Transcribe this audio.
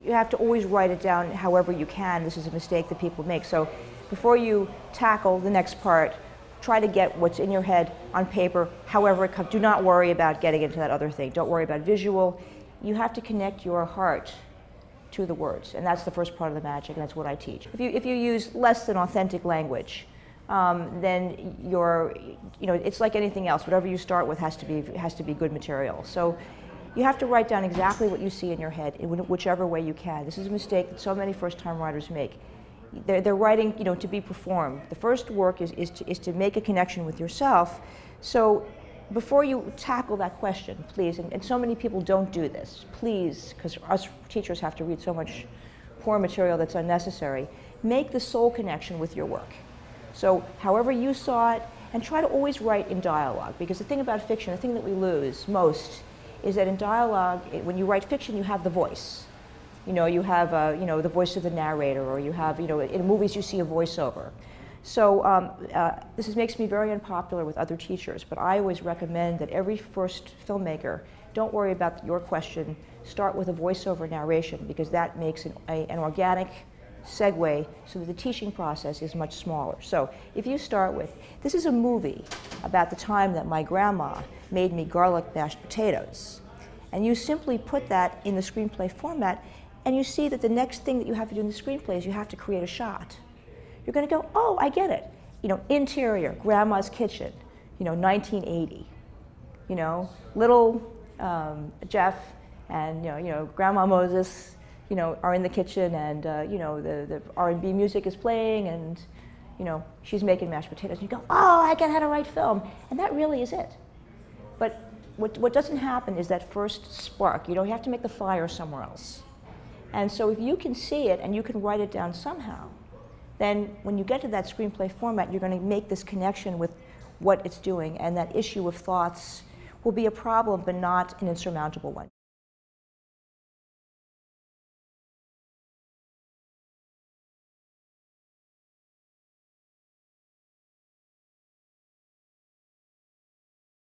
You have to always write it down however you can. This is a mistake that people make. So before you tackle the next part, try to get what's in your head on paper, however it comes. Do not worry about getting into that other thing. Don't worry about visual. You have to connect your heart to the words, and that's the first part of the magic, and that's what I teach. If you use less than authentic language, then it's like anything else. Whatever you start with has to be good material. So you have to write down exactly what you see in your head in whichever way you can. This is a mistake that so many first-time writers make. They're writing, to be performed. The first work is to make a connection with yourself. So before you tackle that question, please, and so many people don't do this, please, because us teachers have to read so much poor material that's unnecessary, make the soul connection with your work. So however you saw it, and try to always write in dialogue, because the thing about fiction, the thing that we lose most, is that in dialogue, when you write fiction, you have the voice. You have the voice of the narrator, or you have, in movies you see a voiceover. So this makes me very unpopular with other teachers, but I always recommend that every first filmmaker, don't worry about your question, start with a voiceover narration, because that makes an organic segue so that the teaching process is much smaller. So if you start with, this is a movie about the time that my grandma made me garlic mashed potatoes, and you simply put that in the screenplay format, and you see that the next thing that you have to do in the screenplay is you have to create a shot. You're going to go, oh, I get it. Interior, grandma's kitchen, 1980. Little Jeff and Grandma Moses, are in the kitchen, and the R&B music is playing, and she's making mashed potatoes. You go, oh, I get how to write film, and that really is it. But what doesn't happen is that first spark. You have to make the fire somewhere else. And so if you can see it and you can write it down somehow, then when you get to that screenplay format, you're going to make this connection with what it's doing, and that issue of thoughts will be a problem, but not an insurmountable one.